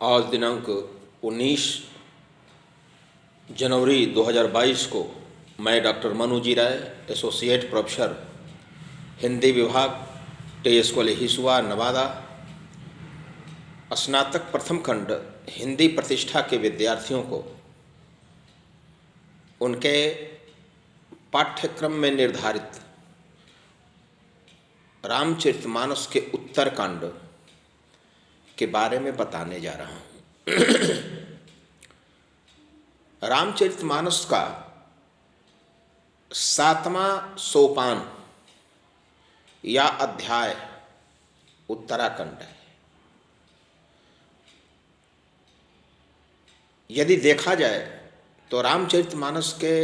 आज दिनांक 19 जनवरी 2022 को मैं डॉक्टर मनु जी राय, एसोसिएट प्रोफेसर, हिंदी विभाग, टेस कॉलेज हिसुआ, नवादा, स्नातक प्रथम खंड हिंदी प्रतिष्ठा के विद्यार्थियों को उनके पाठ्यक्रम में निर्धारित रामचरितमानस के उत्तरकांड के बारे में बताने जा रहा हूँ। रामचरितमानस का 7वां सोपान या अध्याय उत्तराखंड है। यदि देखा जाए तो रामचरितमानस के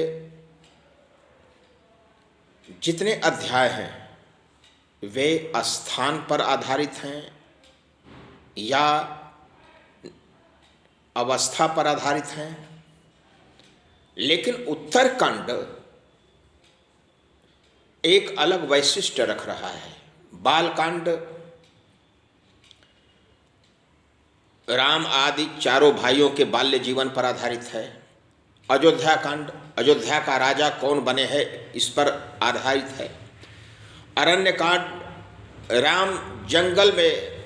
जितने अध्याय हैं वे स्थान पर आधारित हैं या अवस्था पर आधारित हैं, लेकिन उत्तरकांड एक अलग वैशिष्ट्य रख रहा है। बालकांड राम आदि चारों भाइयों के बाल्य जीवन पर आधारित है। अयोध्या कांड अयोध्या का राजा कौन बने है इस पर आधारित है। अरण्य कांड राम जंगल में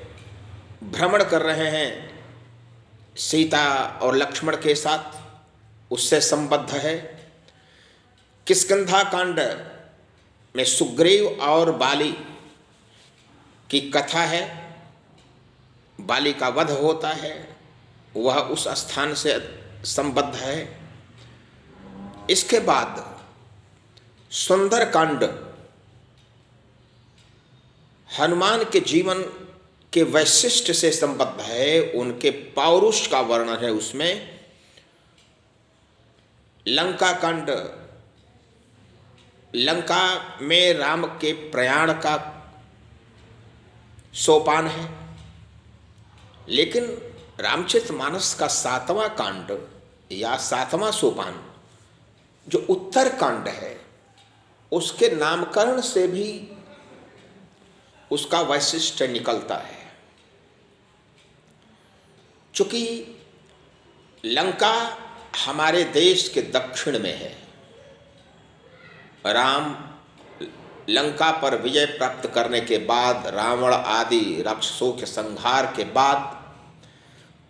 भ्रमण कर रहे हैं सीता और लक्ष्मण के साथ, उससे संबद्ध है। किष्किंधा कांड में सुग्रीव और बाली की कथा है, बाली का वध होता है, वह उस स्थान से संबद्ध है। इसके बाद सुंदर कांड हनुमान के जीवन के वैशिष्ट्य से संबद्ध है, उनके पौरुष का वर्णन है उसमें। लंका कांड लंका में राम के प्रयाण का सोपान है। लेकिन रामचरितमानस का 7वां कांड या 7वां सोपान जो उत्तरकांड है, उसके नामकरण से भी उसका वैशिष्ट्य निकलता है। चूंकि लंका हमारे देश के दक्षिण में है, राम लंका पर विजय प्राप्त करने के बाद, रावण आदि राक्षसों के संहार के बाद,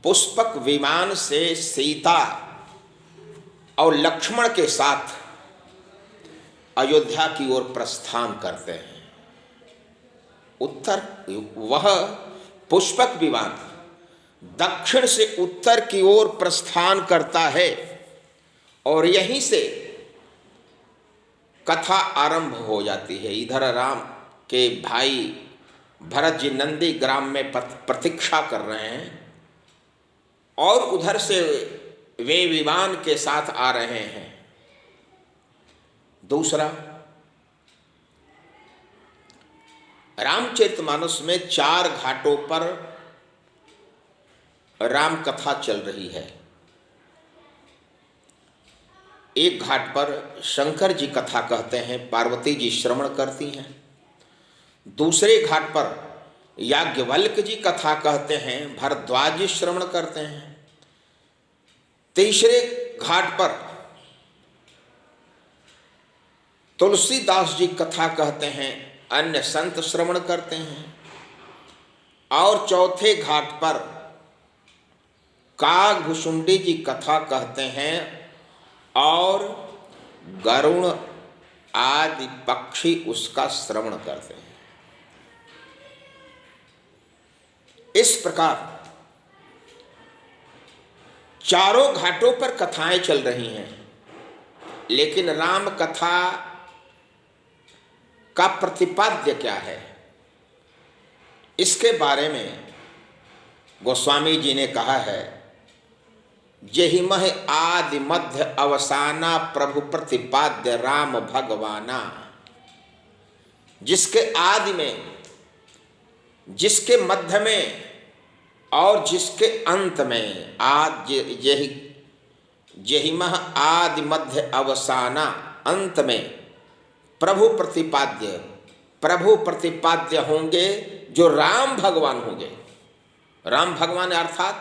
पुष्पक विमान से सीता और लक्ष्मण के साथ अयोध्या की ओर प्रस्थान करते हैं। वह पुष्पक विमान दक्षिण से उत्तर की ओर प्रस्थान करता है और यहीं से कथा आरंभ हो जाती है। इधर राम के भाई भरत जी नंदी ग्राम में प्रतीक्षा कर रहे हैं और उधर से वे विमान के साथ आ रहे हैं। दूसरा, रामचरितमानस में 4 घाटों पर राम कथा चल रही है। एक घाट पर शंकर जी कथा कहते हैं, पार्वती जी श्रवण करती हैं। दूसरे घाट पर याज्ञवल्क्य जी कथा कहते हैं, भरद्वाज जी श्रवण करते हैं। तीसरे घाट पर तुलसीदास जी कथा कहते हैं, अन्य संत श्रवण करते हैं। और चौथे घाट पर कागभुशुंडी जी कथा कहते हैं और गरुण आदि पक्षी उसका श्रवण करते हैं। इस प्रकार चारों घाटों पर कथाएं चल रही हैं, लेकिन राम कथा का प्रतिपाद्य क्या है, इसके बारे में गोस्वामी जी ने कहा है, जेहिमह आदि मध्य अवसाना प्रभु प्रतिपाद्य राम भगवाना। जिसके आदि में, जिसके मध्य में और जिसके अंत में, जेहिमह आदि मध्य अवसाना, अंत में प्रभु प्रतिपाद्य होंगे जो राम भगवान होंगे। राम भगवान अर्थात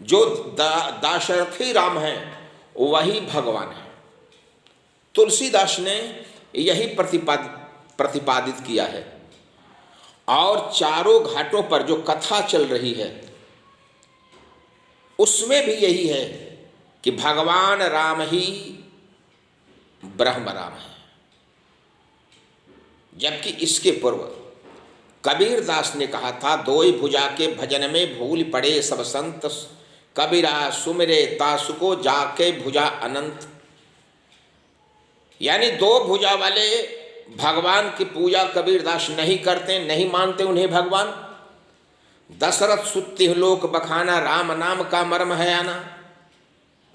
जो दाशरथी राम है वही भगवान है। तुलसीदास ने यही प्रतिपादित किया है। और चारों घाटों पर जो कथा चल रही है उसमें भी यही है कि भगवान राम ही ब्रह्म राम है। जबकि इसके पूर्व कबीर दास ने कहा था, दोई भुजा के भजन में भूल पड़े सब संत, कबीरा सुमिरे तासुको जाके भुजा अनंत। यानी दो भुजा वाले भगवान की पूजा कबीर दास नहीं करते, नहीं मानते उन्हें भगवान। दशरथ सुत्ति लोक बखाना, राम नाम का मर्म है आना।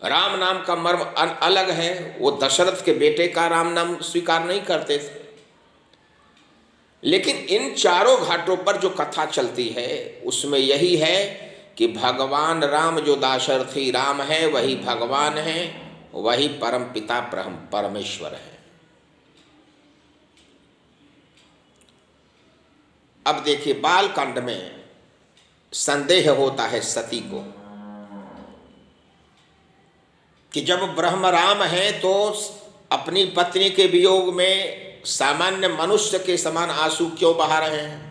राम नाम का मर्म अलग है, वो दशरथ के बेटे का राम नाम स्वीकार नहीं करते थे। लेकिन इन चारों घाटों पर जो कथा चलती है उसमें यही है कि भगवान राम जो दाशरथी राम है वही भगवान है, वही परम पिता परमेश्वर है। अब देखिए, बालकांड में संदेह होता है सती को कि जब ब्रह्म राम है तो अपनी पत्नी के वियोग में सामान्य मनुष्य के समान आंसू क्यों बहा रहे हैं।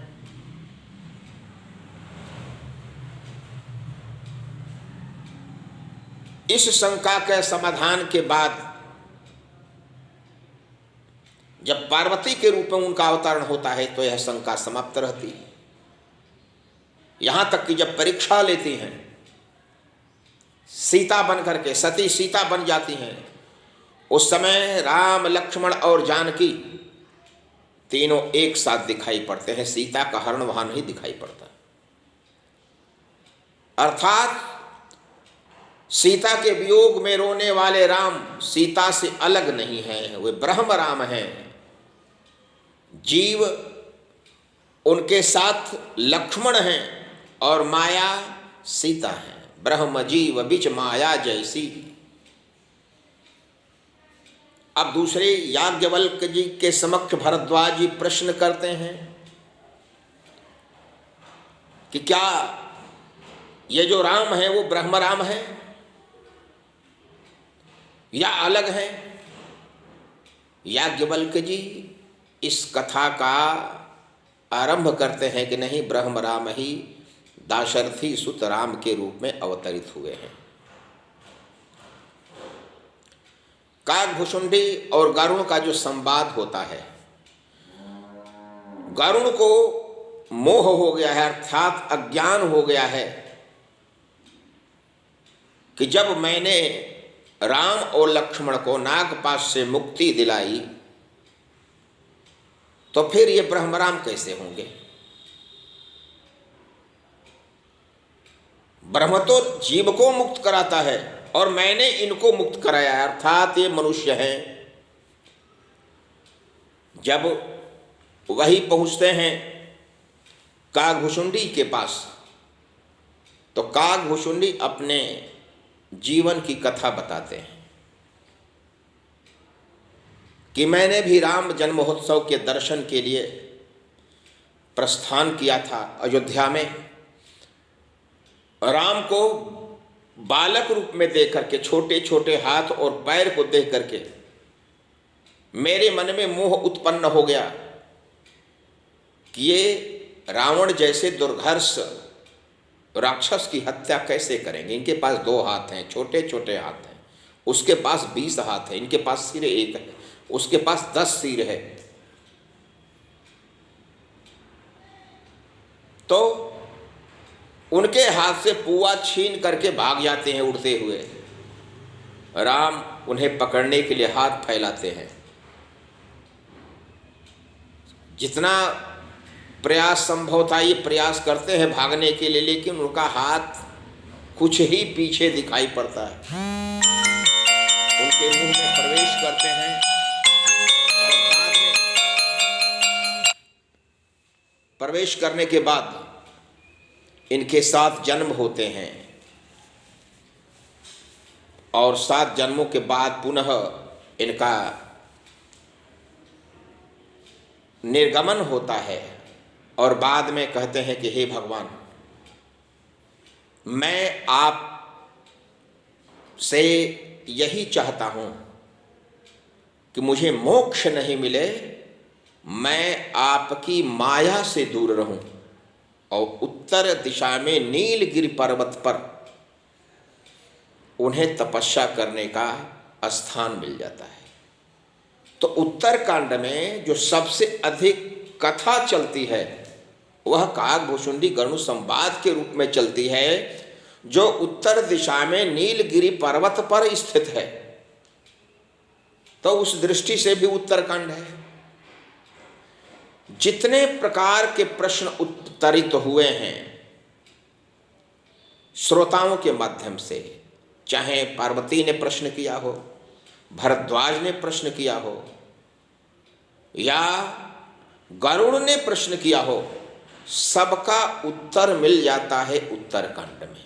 इस शंका के समाधान के बाद जब पार्वती के रूप में उनका अवतरण होता है तो यह शंका समाप्त रहती है। यहां तक कि जब परीक्षा लेती हैं सीता बन करके, सती सीता बन जाती हैं, उस समय राम लक्ष्मण और जानकी तीनों एक साथ दिखाई पड़ते हैं। सीता का हरण वहां नहीं दिखाई पड़ता। अर्थात सीता के वियोग में रोने वाले राम सीता से अलग नहीं है, वे ब्रह्म राम हैं। जीव उनके साथ लक्ष्मण हैं और माया सीता है। ब्रह्म जीव बिच माया जैसी। अब दूसरे याज्ञवल्क्य जी के समक्ष भरद्वाज जी प्रश्न करते हैं कि क्या ये जो राम है वो ब्रह्म राम है या अलग है। याज्ञवल्क्य जी इस कथा का आरंभ करते हैं कि नहीं, ब्रह्म राम ही दाशरथी सुत राम के रूप में अवतरित हुए हैं। काकभुशुंडी और गरुण का जो संवाद होता है, गरुण को मोह हो गया है, अर्थात अज्ञान हो गया है कि जब मैंने राम और लक्ष्मण को नागपाश से मुक्ति दिलाई तो फिर ये ब्रह्मराम कैसे होंगे। ब्रह्म तो जीव को मुक्त कराता है और मैंने इनको मुक्त कराया, अर्थात ये मनुष्य हैं। जब वही पहुंचते हैं काकभुशुंडी के पास तो काकभुशुंडी अपने जीवन की कथा बताते हैं कि मैंने भी राम जन्म महोत्सव के दर्शन के लिए प्रस्थान किया था अयोध्या में। राम को बालक रूप में देख करके, छोटे छोटे हाथ और पैर को देख करके मेरे मन में मोह उत्पन्न हो गया कि ये रावण जैसे दुर्धर्ष राक्षस की हत्या कैसे करेंगे। इनके पास 2 हाथ हैं, छोटे छोटे हाथ हैं, उसके पास 20 हाथ है, इनके पास सिर 1 है, उसके पास 10 सिर है। तो उनके हाथ से पुआ छीन करके भाग जाते हैं उड़ते हुए। राम उन्हें पकड़ने के लिए हाथ फैलाते हैं, जितना प्रयास संभव था ये प्रयास करते हैं भागने के लिए, लेकिन उनका हाथ कुछ ही पीछे दिखाई पड़ता है। उनके मुंह में प्रवेश करते हैं और बाद में प्रवेश करने के बाद इनके 7 जन्म होते हैं और 7 जन्मों के बाद पुनः इनका निर्गमन होता है और बाद में कहते हैं कि हे भगवान, मैं आप से यही चाहता हूं कि मुझे मोक्ष नहीं मिले, मैं आपकी माया से दूर रहूं और उत्तर दिशा में नीलगिरि पर्वत पर उन्हें तपस्या करने का स्थान मिल जाता है। तो उत्तरकांड में जो सबसे अधिक कथा चलती है वह काकभूषुंडी गरुड़ संवाद के रूप में चलती है, जो उत्तर दिशा में नीलगिरि पर्वत पर स्थित है। तो उस दृष्टि से भी उत्तरकांड है। जितने प्रकार के प्रश्न उत्तरित हुए हैं श्रोताओं के माध्यम से, चाहे पार्वती ने प्रश्न किया हो, भरद्वाज ने प्रश्न किया हो या गरुड़ ने प्रश्न किया हो, सबका उत्तर मिल जाता है उत्तरकांड में।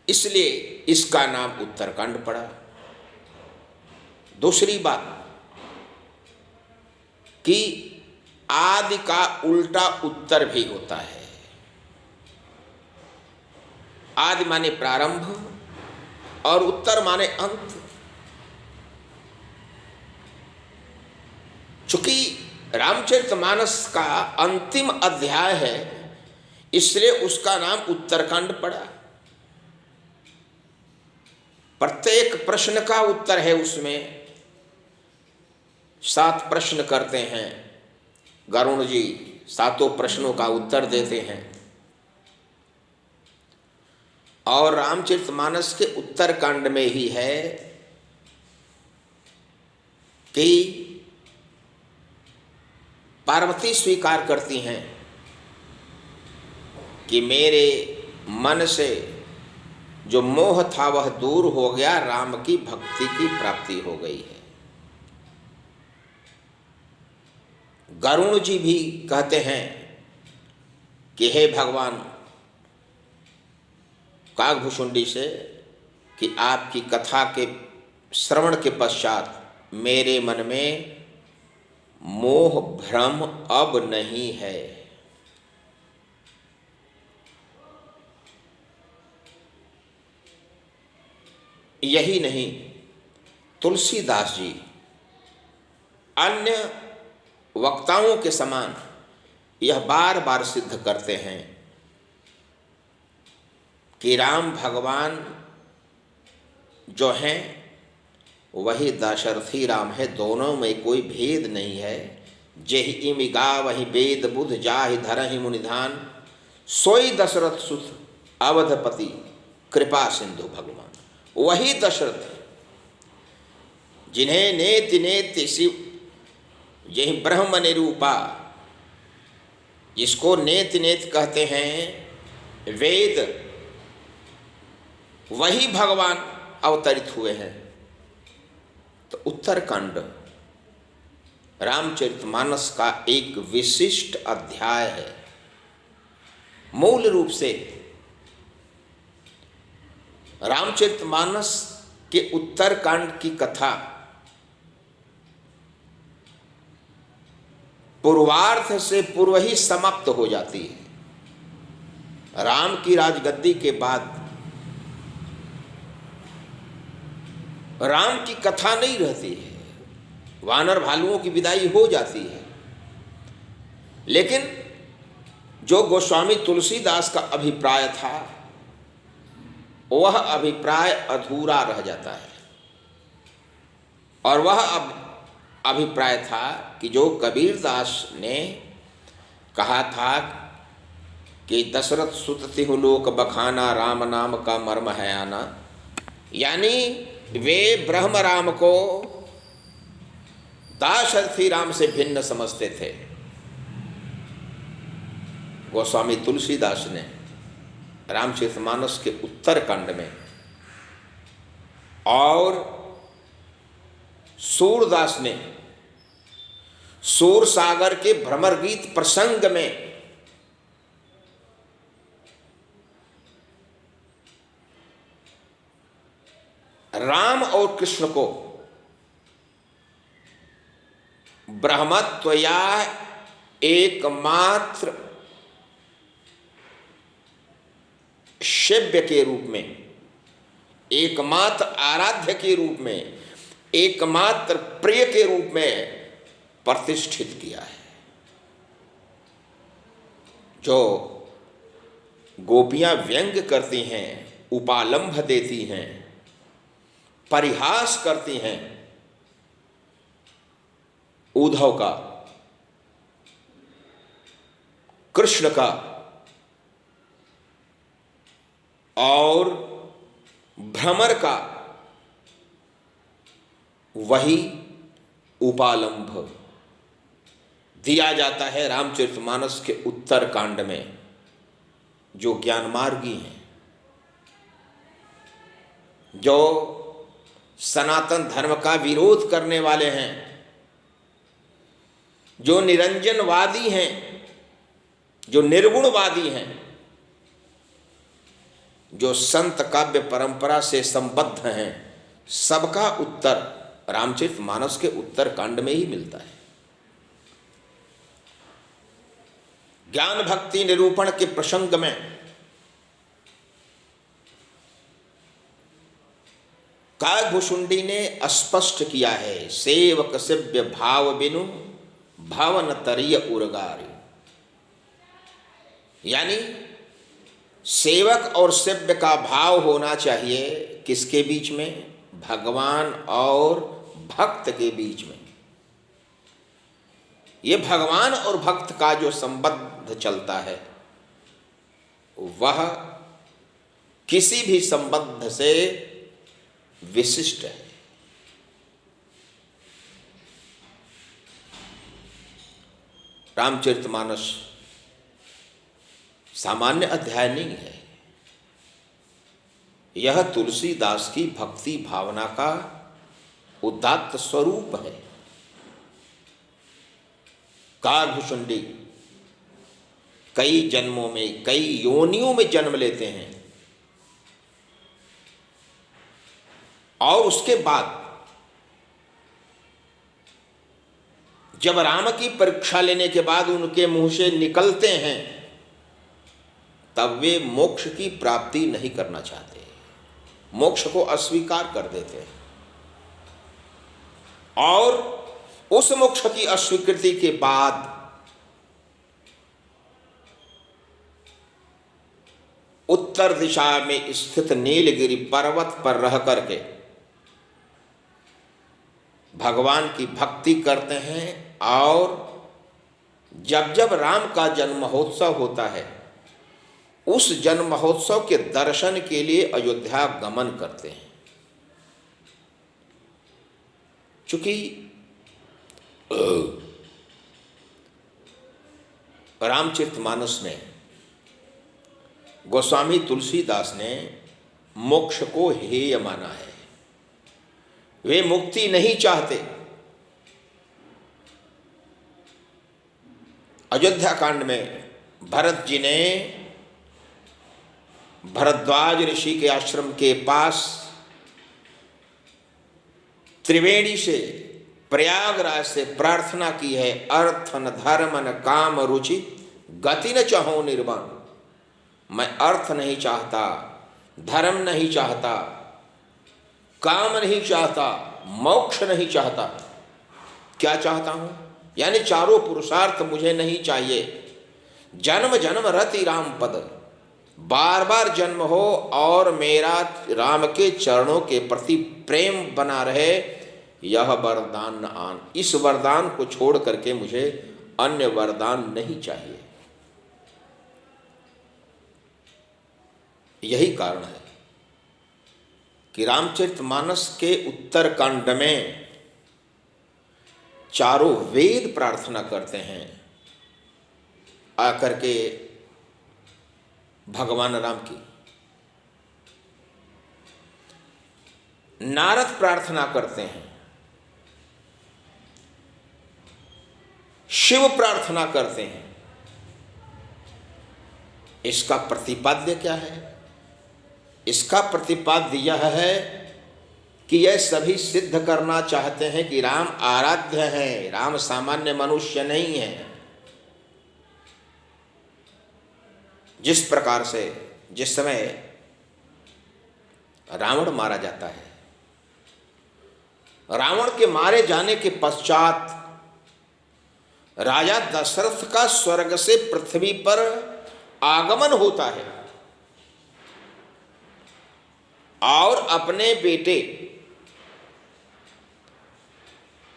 इसलिए इसका नाम उत्तरकांड पड़ा। दूसरी बात कि आदि का उल्टा उत्तर भी होता है। आदि माने प्रारंभ और उत्तर माने अंत। चूंकि रामचरितमानस का अंतिम अध्याय है, इसलिए उसका नाम उत्तरकांड पड़ा। प्रत्येक प्रश्न का उत्तर है उसमें। 7 प्रश्न करते हैं गरुड़ जी, 7 प्रश्नों का उत्तर देते हैं। और रामचरितमानस के उत्तरकांड में ही है कि पार्वती स्वीकार करती हैं कि मेरे मन से जो मोह था वह दूर हो गया, राम की भक्ति की प्राप्ति हो गई है। गरुड़ जी भी कहते हैं कि हे भगवान काकभूषुंडी से कि आपकी कथा के श्रवण के पश्चात मेरे मन में मोह भ्रम अब नहीं है। यही नहीं, तुलसीदास जी अन्य वक्ताओं के समान यह बार बार सिद्ध करते हैं कि राम भगवान जो हैं वही दशरथी राम है, दोनों में कोई भेद नहीं है। जेहि इमि गावहि वेद बुध जाहि धरहि मुनिधान, सोई दशरथ सुत अवधपति कृपा सिंधु भगवान। वही दशरथ जिन्हें नेति नेति शिव यही ब्रह्म निरूपा, जिसको नेति नेति कहते हैं वेद, वही भगवान अवतरित हुए हैं। तो उत्तरकांड रामचरितमानस का एक विशिष्ट अध्याय है। मूल रूप से रामचरितमानस के उत्तरकांड की कथा पूर्वार्ध से पूर्व ही समाप्त हो जाती है। राम की राजगद्दी के बाद राम की कथा नहीं रहती है, वानर भालुओं की विदाई हो जाती है। लेकिन जो गोस्वामी तुलसीदास का अभिप्राय था वह अभिप्राय अधूरा रह जाता है। और वह अभिप्राय था कि जो कबीरदास ने कहा था कि दशरथ सुत तिहु लोक बखाना, राम नाम का मर्म है आना, यानी वे ब्रह्म राम को दाशरथी राम से भिन्न समझते थे। गोस्वामी तुलसीदास ने रामचरितमानस के उत्तरकांड में और सूरदास ने सूरसागर के भ्रमर गीत प्रसंग में राम और कृष्ण को ब्रह्मत्वया एकमात्र सेव्य के रूप में, एकमात्र आराध्य के रूप में, एकमात्र प्रिय के रूप में प्रतिष्ठित किया है। जो गोपियां व्यंग करती हैं, उपालंभ देती हैं, परिहास करती हैं उद्धव का, कृष्ण का और भ्रमर का, वही उपालंभ दिया जाता है रामचरितमानस के उत्तर कांड में। जो ज्ञान मार्गी हैं, जो सनातन धर्म का विरोध करने वाले हैं, जो निरंजनवादी हैं, जो निर्गुणवादी हैं, जो संत काव्य परंपरा से संबद्ध हैं, सबका उत्तर रामचरितमानस के उत्तर कांड में ही मिलता है। ज्ञान भक्ति निरूपण के प्रसंग में काकभुशुंडी ने स्पष्ट किया है, सेवक सेव्य भाव बिनु भवन तरिय उर्गारी। यानी सेवक और सेव्य का भाव होना चाहिए किसके बीच में? भगवान और भक्त के बीच में। ये भगवान और भक्त का जो संबंध चलता है वह किसी भी संबंध से विशिष्ट है। रामचरितमानस सामान्य अध्याय नहीं है, यह तुलसीदास की भक्ति भावना का उदात्त स्वरूप है। काकभुशुंडी कई जन्मों में, कई योनियों में जन्म लेते हैं और उसके बाद जब राम की परीक्षा लेने के बाद उनके मुंह से निकलते हैं तब वे मोक्ष की प्राप्ति नहीं करना चाहते, मोक्ष को अस्वीकार कर देते हैं। और उस मोक्ष की अस्वीकृति के बाद उत्तर दिशा में स्थित नीलगिरी पर्वत पर रह करके भगवान की भक्ति करते हैं और जब जब राम का जन्म महोत्सव होता है उस जन्म महोत्सव के दर्शन के लिए अयोध्या गमन करते हैं। चूंकि रामचरितमानस में गोस्वामी तुलसीदास ने मोक्ष को हेय माना है, वे मुक्ति नहीं चाहते। अयोध्या कांड में भरत जी ने भरद्वाज ऋषि के आश्रम के पास त्रिवेणी से, प्रयागराज से प्रार्थना की है, अर्थ न धर्म न काम रुचि गति न चाहो निर्वाण। मैं अर्थ नहीं चाहता, धर्म नहीं चाहता, काम नहीं चाहता, मोक्ष नहीं चाहता। क्या चाहता हूं? यानी चारों पुरुषार्थ मुझे नहीं चाहिए। जन्म जन्म रति राम पद, बार बार जन्म हो और मेरा राम के चरणों के प्रति प्रेम बना रहे, यह वरदान न आन। इस वरदान को छोड़ करके मुझे अन्य वरदान नहीं चाहिए। यही कारण है कि रामचरितमानस के उत्तर कांड में चारों वेद प्रार्थना करते हैं आकर के भगवान राम की। नारद प्रार्थना करते हैं, शिव प्रार्थना करते हैं। इसका प्रतिपाद्य क्या है? इसका प्रतिपाद्य यह है कि यह सभी सिद्ध करना चाहते हैं कि राम आराध्य है, राम सामान्य मनुष्य नहीं है। जिस प्रकार से जिस समय रावण मारा जाता है, रावण के मारे जाने के पश्चात राजा दशरथ का स्वर्ग से पृथ्वी पर आगमन होता है और अपने बेटे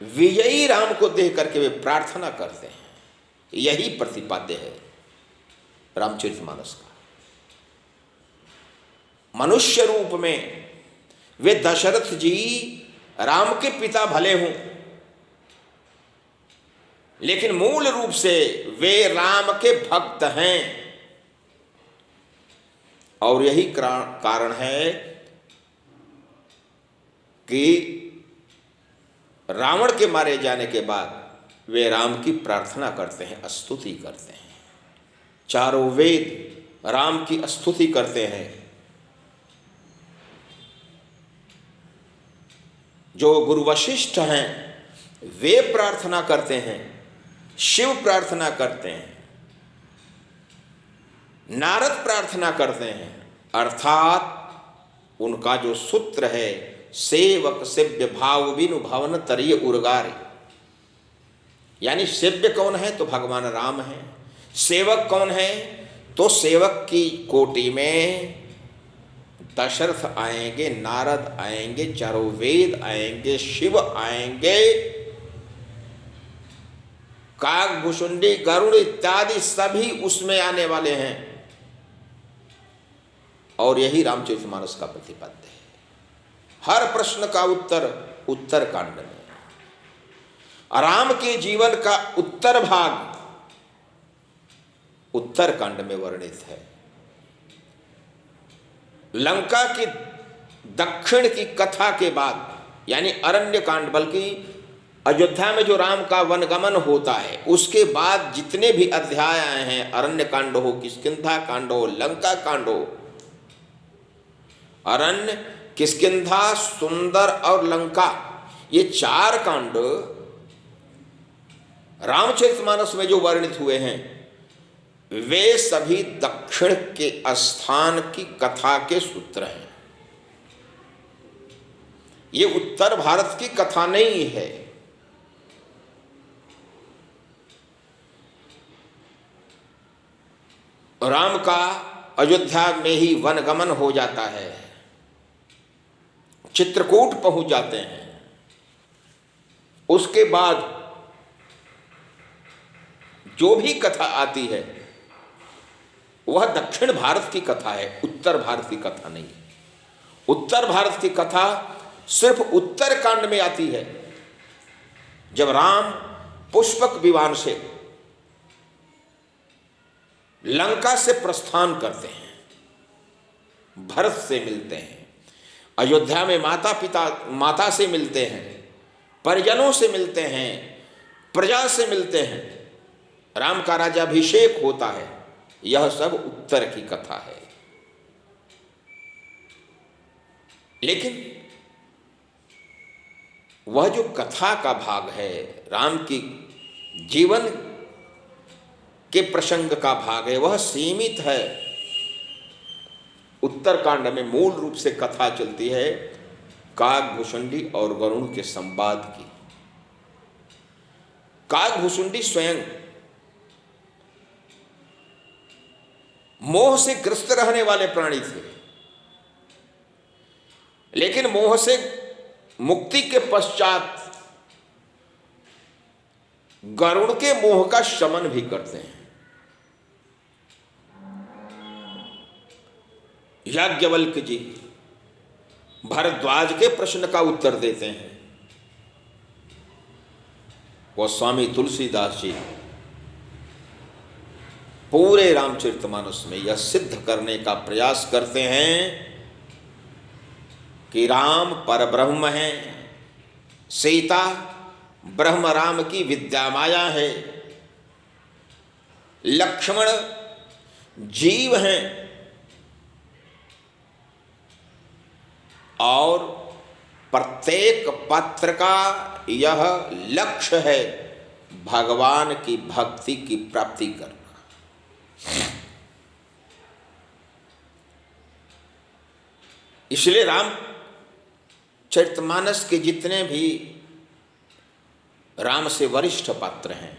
विजयी राम को देख करके वे प्रार्थना करते हैं। यही प्रतिपाद्य है रामचरितमानस का। मनुष्य रूप में वे दशरथ जी राम के पिता भले हों, लेकिन मूल रूप से वे राम के भक्त हैं। और यही कारण है कि रावण के मारे जाने के बाद वे राम की प्रार्थना करते हैं, स्तुति करते हैं। चारों वेद राम की स्तुति करते हैं। जो गुरु वशिष्ठ हैं वे प्रार्थना करते हैं, शिव प्रार्थना करते हैं, नारद प्रार्थना करते हैं। अर्थात उनका जो सूत्र है, सेवक सेव्य भाव बिनु भवन तरिय उर्गारे, यानी सेव्य कौन है तो भगवान राम है, सेवक कौन है तो सेवक की कोटि में दशरथ आएंगे, नारद आएंगे, चारों वेद आएंगे, शिव आएंगे, काग भुषुंडी गरुड़ इत्यादि सभी उसमें आने वाले हैं। और यही रामचरितमानस का प्रतिपाद्य है। हर प्रश्न का उत्तर उत्तरकांड में, राम के जीवन का उत्तर भाग उत्तरकांड में वर्णित है। लंका की दक्षिण की कथा के बाद यानी अरण्य कांड, बल्कि अयोध्या में जो राम का वनगमन होता है उसके बाद जितने भी अध्याय आए हैं, अरण्य कांड हो, किष्किंधा कांड हो, लंका कांड हो, अरण्य, किष्किंधा, सुंदर और लंका, ये चार कांड रामचरितमानस में जो वर्णित हुए हैं वे सभी दक्षिण के स्थान की कथा के सूत्र हैं। ये उत्तर भारत की कथा नहीं है। राम का अयोध्या में ही वनगमन हो जाता है, चित्रकूट पहुंच जाते हैं। उसके बाद जो भी कथा आती है वह दक्षिण भारत की कथा है, उत्तर भारत की कथा नहीं। उत्तर भारत की कथा सिर्फ उत्तरकांड में आती है, जब राम पुष्पक विमान से लंका से प्रस्थान करते हैं, भरत से मिलते हैं, अयोध्या में माता से मिलते हैं, परिजनों से मिलते हैं, प्रजा से मिलते हैं, राम का राज्याभिषेक होता है। यह सब उत्तर की कथा है। लेकिन वह जो कथा का भाग है, राम की जीवन के प्रसंग का भाग है, वह सीमित है। उत्तरकांड में मूल रूप से कथा चलती है काकभूषुंडी और गरुड़ के संवाद की। काकभूषुंडी स्वयं मोह से ग्रस्त रहने वाले प्राणी थे, लेकिन मोह से मुक्ति के पश्चात गरुड़ के मोह का शमन भी करते हैं। याज्ञवल्क्य जी भारद्वाज के प्रश्न का उत्तर देते हैं। वो स्वामी तुलसीदास जी पूरे रामचरितमानस में यह सिद्ध करने का प्रयास करते हैं कि राम परब्रह्म है, सीता ब्रह्म राम की विद्या माया है, लक्ष्मण जीव हैं और प्रत्येक पात्र का यह लक्ष्य है भगवान की भक्ति की प्राप्ति करना। इसलिए रामचरितमानस के जितने भी राम से वरिष्ठ पात्र हैं,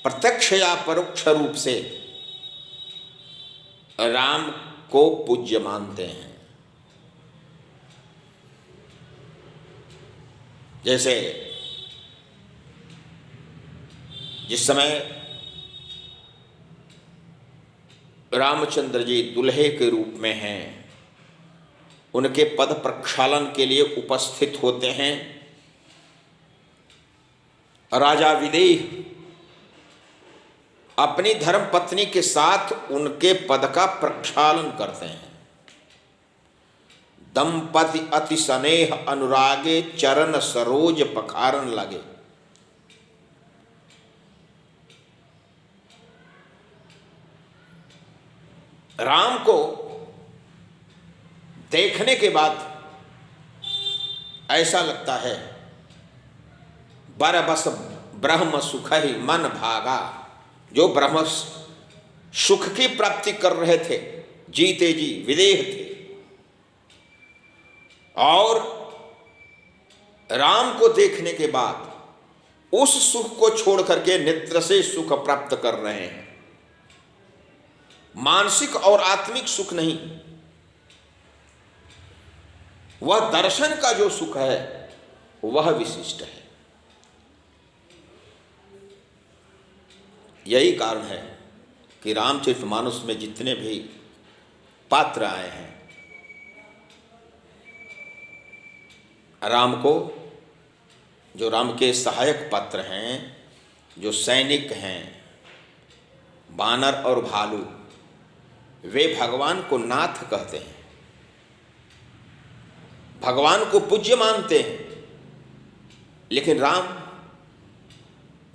प्रत्यक्ष या परोक्ष रूप से राम को पूज्य मानते हैं। जैसे जिस समय रामचंद्र जी दुल्हे के रूप में हैं, उनके पद प्रक्षालन के लिए उपस्थित होते हैं, राजा विदेह अपनी धर्म पत्नी के साथ उनके पद का प्रक्षालन करते हैं। दंपति अति स्नेह अनुरागे, चरण सरोज पखारन लगे। राम को देखने के बाद ऐसा लगता है बरबस ब्रह्म सुख ही मन भागा। जो ब्रह्म सुख की प्राप्ति कर रहे थे, जीते जी विदेह थे, और राम को देखने के बाद उस सुख को छोड़ करके नेत्र से सुख प्राप्त कर रहे हैं। मानसिक और आत्मिक सुख नहीं, वह दर्शन का जो सुख है वह विशिष्ट है। यही कारण है कि रामचरितमानस में जितने भी पात्र आए हैं, राम को, जो राम के सहायक पात्र हैं, जो सैनिक हैं, बानर और भालू, वे भगवान को नाथ कहते हैं, भगवान को पूज्य मानते हैं, लेकिन राम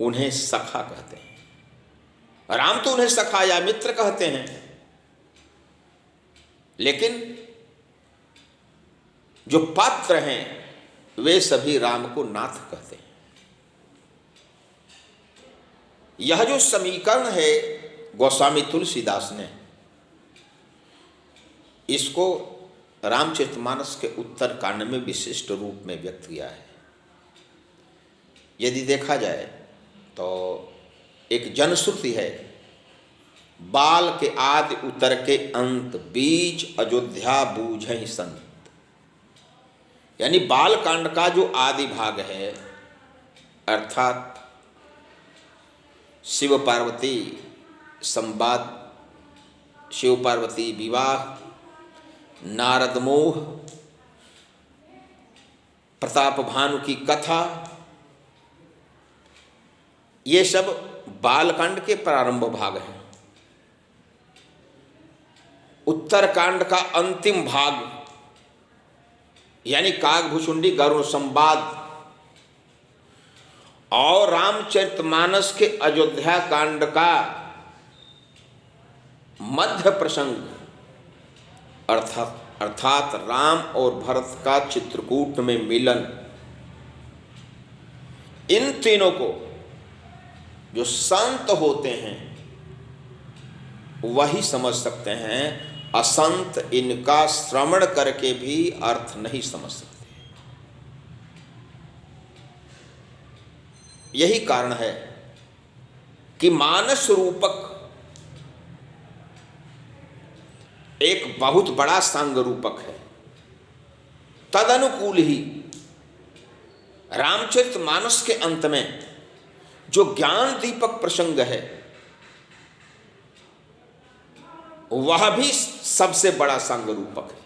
उन्हें सखा कहते हैं। राम तो उन्हें सखा या मित्र कहते हैं, लेकिन जो पात्र हैं वे सभी राम को नाथ कहते हैं। यह जो समीकरण है गोस्वामी तुलसीदास ने इसको रामचरितमानस के उत्तर कांड में विशिष्ट रूप में व्यक्त किया है। यदि देखा जाए तो एक जनश्रुति है, बाल के आदि उतर के अंत, बीज अयोध्या बूझहि संत। यानी बाल कांड का जो आदि भाग है, अर्थात शिव पार्वती संवाद, शिव पार्वती विवाह, नारद मोह, प्रताप भानु की कथा, ये सब बालकांड के प्रारंभ भाग हैं। उत्तरकांड का अंतिम भाग यानी काकभुशुंडी गरुड़ संवाद और रामचरितमानस के अयोध्या कांड का मध्य प्रसंग, अर्थात राम और भरत का चित्रकूट में मिलन, इन तीनों को जो संत होते हैं वही समझ सकते हैं। असंत इनका श्रवण करके भी अर्थ नहीं समझ सकते। यही कारण है कि मानस रूपक एक बहुत बड़ा सांग रूपक है। तदनुकूल ही रामचरितमानस के अंत में जो ज्ञान दीपक प्रसंग है वह भी सबसे बड़ा सांग रूपक है।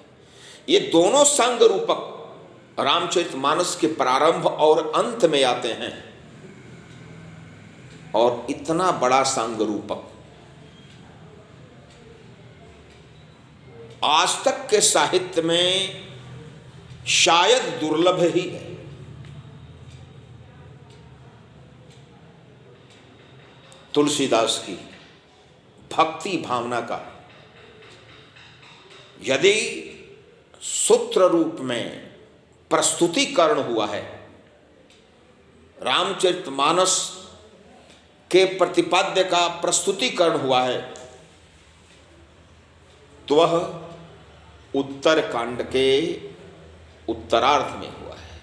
ये दोनों सांग रूपक रामचरितमानस के प्रारंभ और अंत में आते हैं, और इतना बड़ा सांग रूपक आज तक के साहित्य में शायद दुर्लभ ही है। तुलसीदास की भक्ति भावना का यदि सूत्र रूप में प्रस्तुतिकरण हुआ है, रामचरितमानस के प्रतिपाद्य का प्रस्तुतिकरण हुआ है, तो वह उत्तर कांड के उत्तरार्ध में हुआ है।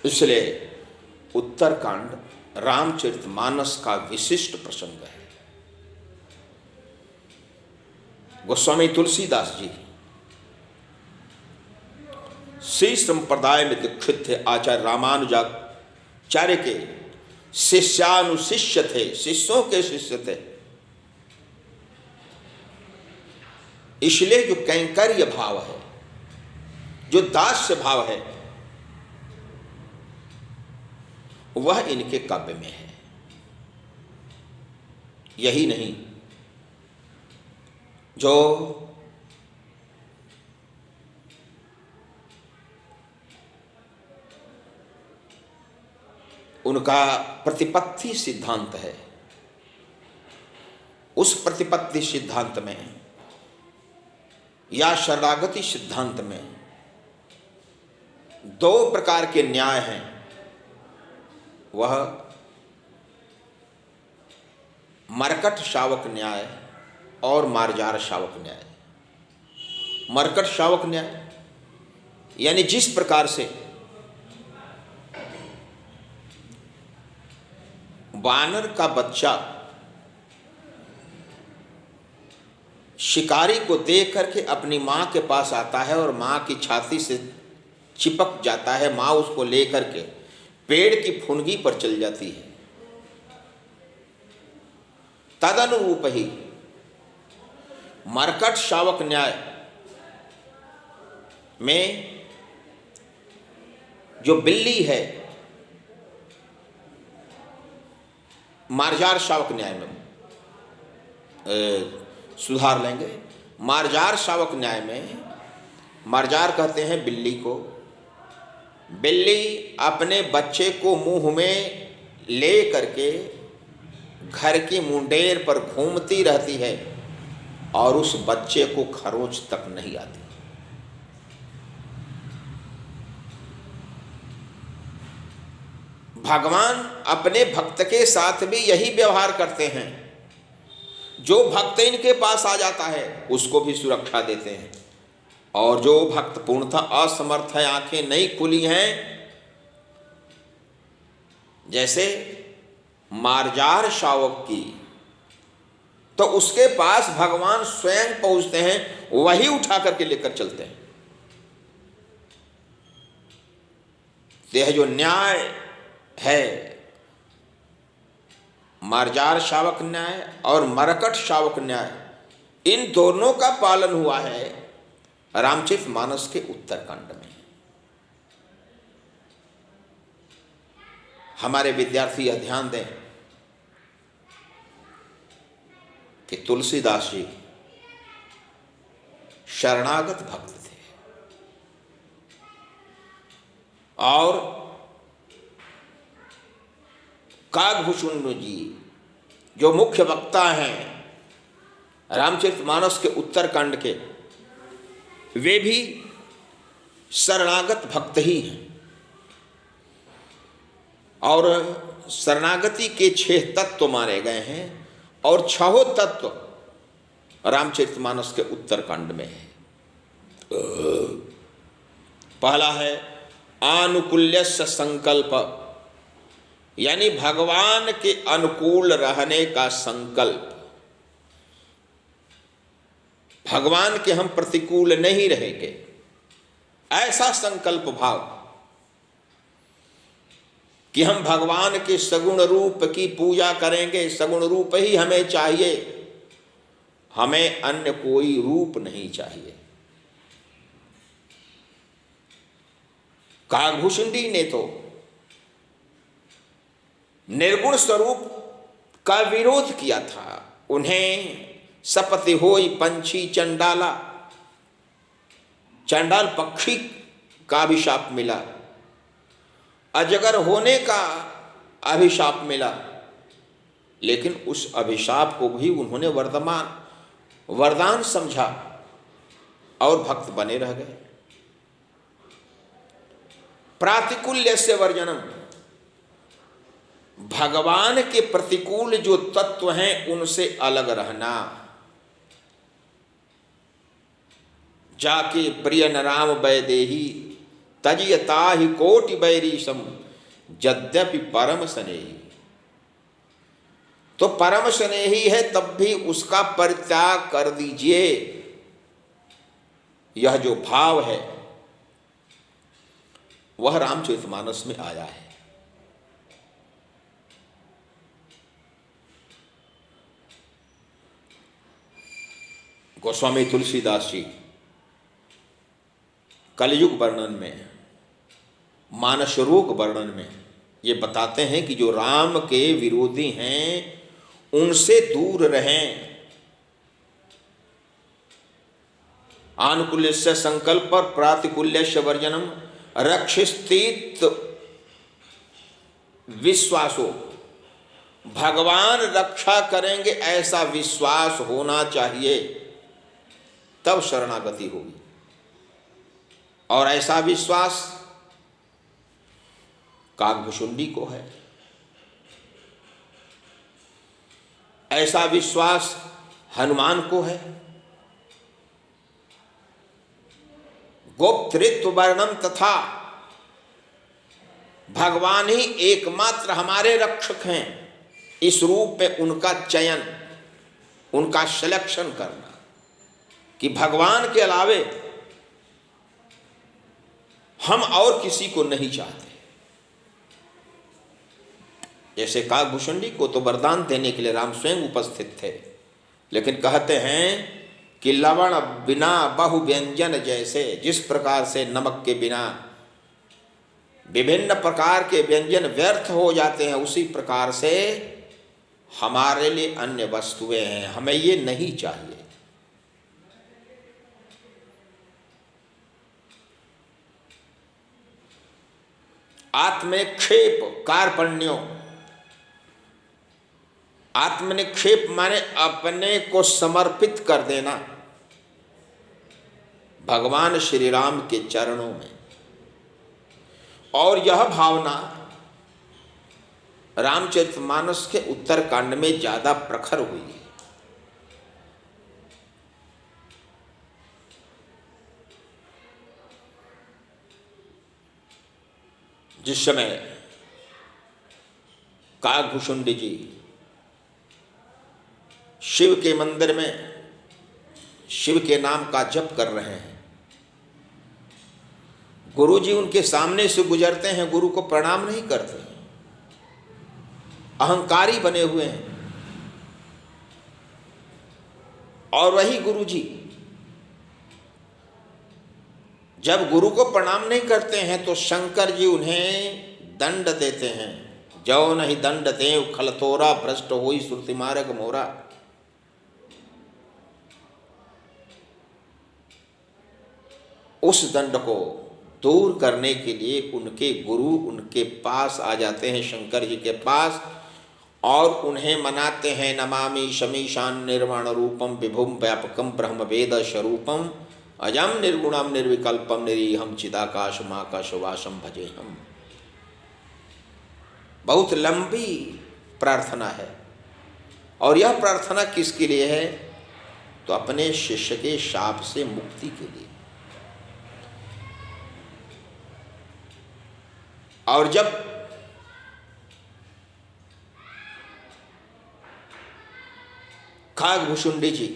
इसलिए उत्तरकांड रामचरितमानस का विशिष्ट प्रसंग है। गोस्वामी तुलसीदास जी श्री संप्रदाय में दीक्षित थे। आचार्य रामानुजाचार्य के शिष्यानुशिष्य थे, शिष्यों के शिष्य थे। इसलिए जो कैंकर्य भाव है, जो दास्य भाव है, वह इनके काव्य में है। यही नहीं, जो उनका प्रतिपत्ति सिद्धांत है, उस प्रतिपत्ति सिद्धांत में या शरणागति सिद्धांत में दो प्रकार के न्याय हैं। वह मरकट शावक न्याय और मार्जार शावक न्याय। मरकट शावक न्याय यानी जिस प्रकार से वानर का बच्चा शिकारी को देख करके अपनी मां के पास आता है और मां की छाती से चिपक जाता है, मां उसको लेकर के पेड़ की फुनगी पर चल जाती है। तदनुरूप ही मरकट शावक न्याय में जो बिल्ली है, मार्जार शावक न्याय में सुधार लेंगे। मार्जार शावक न्याय में मार्जार कहते हैं बिल्ली को। बिल्ली अपने बच्चे को मुंह में ले करके घर की मुंडेर पर घूमती रहती है और उस बच्चे को खरोंच तक नहीं आती। भगवान अपने भक्त के साथ भी यही व्यवहार करते हैं। जो भक्त इनके पास आ जाता है उसको भी सुरक्षा देते हैं, और जो भक्त पूर्णतः असमर्थ है, आंखें नहीं खुली हैं, जैसे मार्जार शावक की, तो उसके पास भगवान स्वयं पहुंचते हैं, वही उठा करके लेकर चलते हैं। यह जो न्याय है, मार्जार शावक न्याय और मरकट शावक न्याय, इन दोनों का पालन हुआ है रामचरितमानस के उत्तरकांड में। हमारे विद्यार्थी यह ध्यान दें कि तुलसीदास जी शरणागत भक्त थे और कागभूषण जी जो मुख्य वक्ता हैं रामचरितमानस के उत्तरकांड के, वे भी शरणागत भक्त ही हैं। और शरणागति के 6 तत्व माने गए हैं और 6 तत्व रामचरितमानस के उत्तरकांड में है। पहला है आनुकूल्यस्य संकल्प, यानी भगवान के अनुकूल रहने का संकल्प। भगवान के हम प्रतिकूल नहीं रहेंगे, ऐसा संकल्प भाव कि हम भगवान के सगुण रूप की पूजा करेंगे, सगुण रूप ही हमें चाहिए, हमें अन्य कोई रूप नहीं चाहिए। कागभूषण जी ने तो निर्गुण स्वरूप का विरोध किया था। उन्हें सपति होई पंछी चंडाला, चंडाल पक्षी का अभिशाप मिला, अजगर होने का अभिशाप मिला, लेकिन उस अभिशाप को भी उन्होंने वरदान समझा और भक्त बने रह गए। प्रातिकूल्यस्य वर्जनम, भगवान के प्रतिकूल जो तत्व हैं उनसे अलग रहना। जाके प्रिय न राम वैदेही तजियता ही कोटि बैरीशम यद्यपि परम स्नेही। तो परम स्नेही है तब भी उसका परित्याग कर दीजिए। यह जो भाव है वह रामचरितमानस में आया है। गोस्वामी तुलसीदास जी कलयुग वर्णन में, मानस रोग वर्णन में ये बताते हैं कि जो राम के विरोधी हैं उनसे दूर रहें। आनुकूल्यस्य संकल्प प्रातिकूल्यस्य वर्जनम रक्षिस्थित विश्वासो। भगवान रक्षा करेंगे ऐसा विश्वास होना चाहिए, तब शरणागति होगी। और ऐसा विश्वास काकभुशुंडी को है, ऐसा विश्वास हनुमान को है। गोप्तृत्व वर्णम तथा, भगवान ही एकमात्र हमारे रक्षक हैं। इस रूप में उनका चयन, उनका सिलेक्शन करना कि भगवान के अलावे हम और किसी को नहीं चाहते। जैसे काकभुशुंडी को तो वरदान देने के लिए राम स्वयं उपस्थित थे, लेकिन कहते हैं कि लवण बिना बहु व्यंजन जैसे, जिस प्रकार से नमक के बिना विभिन्न प्रकार के व्यंजन व्यर्थ हो जाते हैं, उसी प्रकार से हमारे लिए अन्य वस्तुएं हैं, हमें ये नहीं चाहिए। आत्मनिक्षेप कार्पण्यो, आत्मनिक्षेप माने अपने को समर्पित कर देना भगवान श्री राम के चरणों में। और यह भावना रामचरितमानस के उत्तरकांड में ज्यादा प्रखर हुई है। जिस समय काकभुशुंडी जी शिव के मंदिर में शिव के नाम का जप कर रहे हैं, गुरु जी उनके सामने से गुजरते हैं, गुरु को प्रणाम नहीं करते, अहंकारी बने हुए हैं। और वही गुरु जी जब गुरु को प्रणाम नहीं करते हैं तो शंकर जी उन्हें दंड देते हैं। जो नहीं दंड देव खलतोरा भ्रष्ट होई श्रुति मार्ग मोरा। उस दंड को दूर करने के लिए उनके गुरु उनके पास आ जाते हैं, शंकर जी के पास, और उन्हें मनाते हैं। नमामि शमीशान निर्वाण रूपम विभुम व्यापकम ब्रह्म वेद स्वरूपम अजम निर्गुणम निर्विकल्पम निरीहम चिदाकाशम आकाशवासम भजे हम। बहुत लंबी प्रार्थना है, और यह प्रार्थना किसके लिए है? तो अपने शिष्य के शाप से मुक्ति के लिए। और जब काकभुशुंडी जी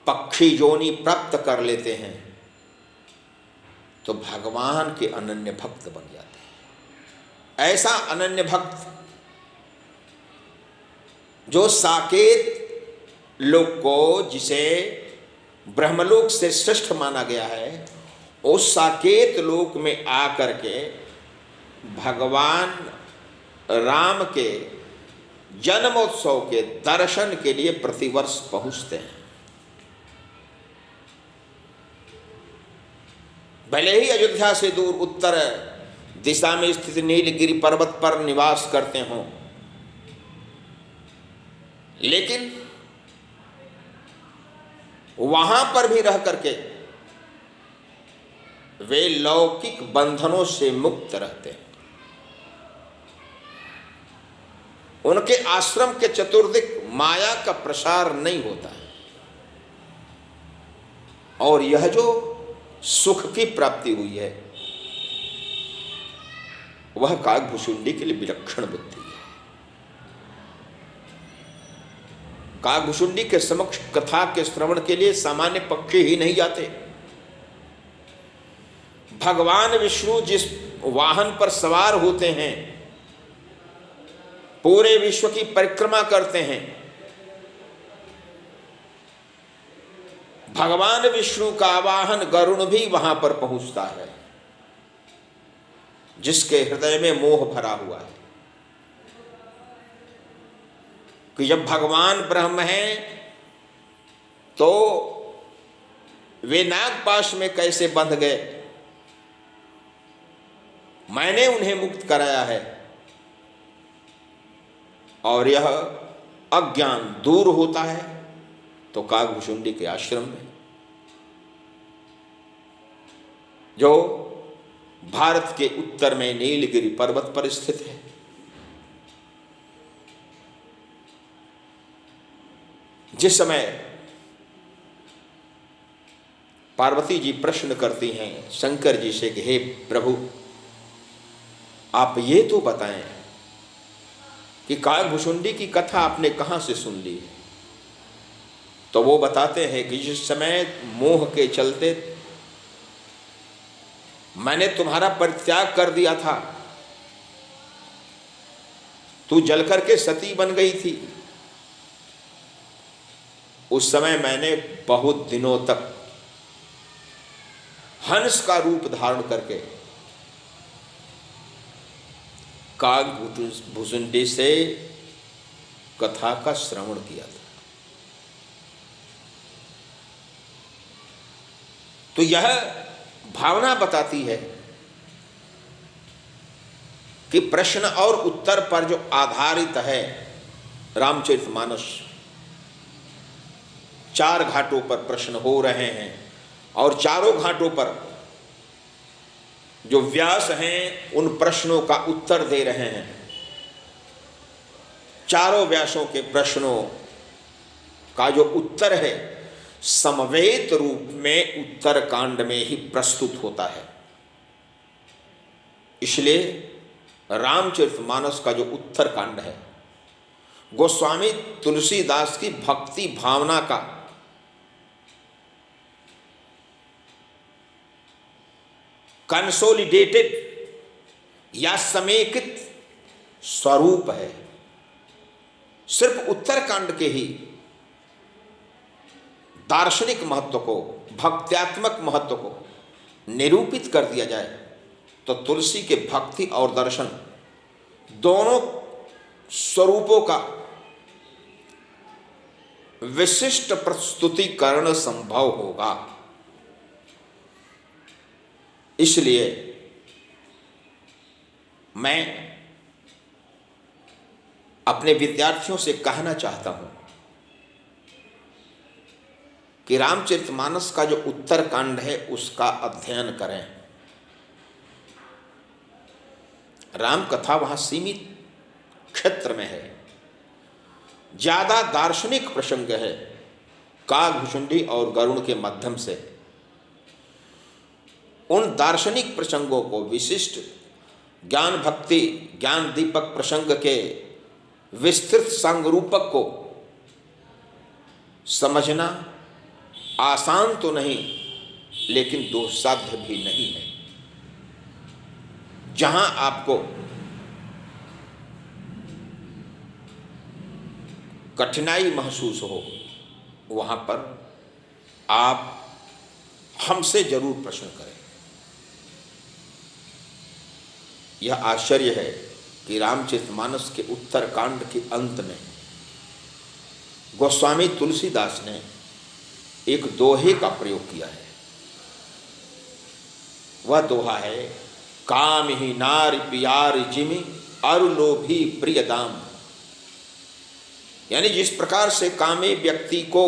पक्षी योनि प्राप्त कर लेते हैं तो भगवान के अनन्य भक्त बन जाते हैं। ऐसा अनन्य भक्त जो साकेत लोक को, जिसे ब्रह्मलोक से श्रेष्ठ माना गया है, उस साकेत लोक में आकर के भगवान राम के जन्मोत्सव के दर्शन के लिए प्रतिवर्ष पहुंचते हैं। भले ही अयोध्या से दूर उत्तर दिशा में स्थित नीलगिरी पर्वत पर निवास करते हों, लेकिन वहां पर भी रह करके वे लौकिक बंधनों से मुक्त रहते हैं। उनके आश्रम के चतुर्दिक माया का प्रसार नहीं होता है। और यह जो सुख की प्राप्ति हुई है वह काकभुशुंडी के लिए विलक्षण बुद्धि है। काकभुशुंडी के समक्ष कथा के श्रवण के लिए सामान्य पक्षी ही नहीं जाते। भगवान विष्णु जिस वाहन पर सवार होते हैं, पूरे विश्व की परिक्रमा करते हैं, भगवान विष्णु का वाहन गरुण भी वहां पर पहुंचता है, जिसके हृदय में मोह भरा हुआ है कि जब भगवान ब्रह्म हैं तो वे नागपाश में कैसे बंध गए, मैंने उन्हें मुक्त कराया है। और यह अज्ञान दूर होता है तो काकभुशुंडी के आश्रम में, जो भारत के उत्तर में नीलगिरी पर्वत पर स्थित है, जिस समय पार्वती जी प्रश्न करती हैं शंकर जी से कि हे प्रभु, आप ये तो बताएं कि काकभुशुंडी की कथा आपने कहाँ से सुन ली। तो वो बताते हैं कि जिस समय मोह के चलते मैंने तुम्हारा परित्याग कर दिया था, तू जलकर के सती बन गई थी, उस समय मैंने बहुत दिनों तक हंस का रूप धारण करके काकभुशुंडी से कथा का श्रवण किया था। तो यह भावना बताती है कि प्रश्न और उत्तर पर जो आधारित है रामचरितमानस, 4 घाटों पर प्रश्न हो रहे हैं और चारों घाटों पर जो व्यास हैं उन प्रश्नों का उत्तर दे रहे हैं। चारों व्यासों के प्रश्नों का जो उत्तर है समवेत रूप में उत्तर कांड में ही प्रस्तुत होता है। इसलिए रामचरितमानस का जो उत्तर कांड है गोस्वामी तुलसीदास की भक्ति भावना का कंसोलिडेटेड या समेकित स्वरूप है। सिर्फ उत्तरकांड के ही दार्शनिक महत्व को, भक्त्यात्मक महत्व को निरूपित कर दिया जाए तो तुलसी के भक्ति और दर्शन दोनों स्वरूपों का विशिष्ट प्रस्तुतिकरण संभव होगा। इसलिए मैं अपने विद्यार्थियों से कहना चाहता हूं कि रामचरितमानस का जो उत्तरकांड है उसका अध्ययन करें। राम कथा वहां सीमित क्षेत्र में है, ज्यादा दार्शनिक प्रसंग है काकभुशुंडी और गरुण के माध्यम से। उन दार्शनिक प्रसंगों को विशिष्ट ज्ञान भक्ति ज्ञान दीपक प्रसंग के विस्तृत संरूपक को समझना आसान तो नहीं लेकिन दुस्साध्य भी नहीं है। जहां आपको कठिनाई महसूस हो वहां पर आप हमसे जरूर प्रश्न करें। यह आश्चर्य है कि रामचरितमानस के उत्तरकांड के अंत में गोस्वामी तुलसीदास ने एक दोहे का प्रयोग किया है। वह दोहा है, काम ही नार प्यार जिमि अरु लोभी प्रिय दाम। यानी जिस प्रकार से कामी व्यक्ति को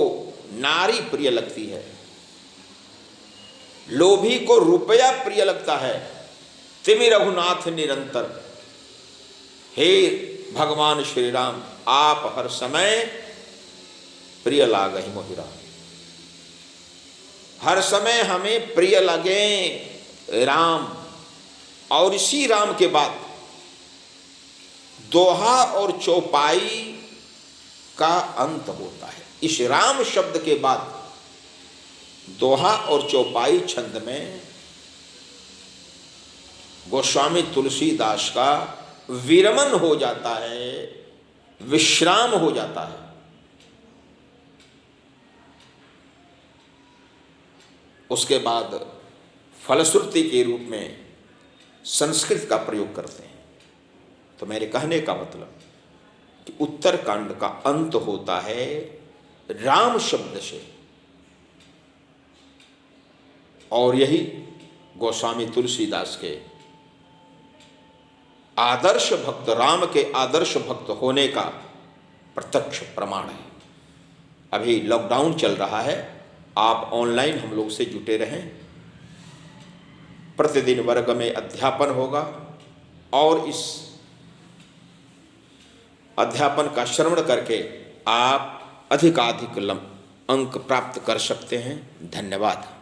नारी प्रिय लगती है, लोभी को रुपया प्रिय लगता है, तिमि रघुनाथ निरंतर। हे भगवान श्री राम, आप हर समय प्रिय लागहि मोहि राम। हर समय हमें प्रिय लगे राम, और इसी राम के बाद दोहा और चौपाई का अंत होता है। इस राम शब्द के बाद दोहा और चौपाई छंद में गोस्वामी तुलसीदास का विरमन हो जाता है, विश्राम हो जाता है। उसके बाद फलश्रुति के रूप में संस्कृत का प्रयोग करते हैं। तो मेरे कहने का मतलब कि उत्तरकांड का अंत होता है राम शब्द से, और यही गोस्वामी तुलसीदास के आदर्श भक्त, राम के आदर्श भक्त होने का प्रत्यक्ष प्रमाण है। अभी लॉकडाउन चल रहा है, आप ऑनलाइन हम लोग से जुटे रहें। प्रतिदिन वर्ग में अध्यापन होगा और इस अध्यापन का श्रवण करके आप अधिकाधिक अंक प्राप्त कर सकते हैं। धन्यवाद।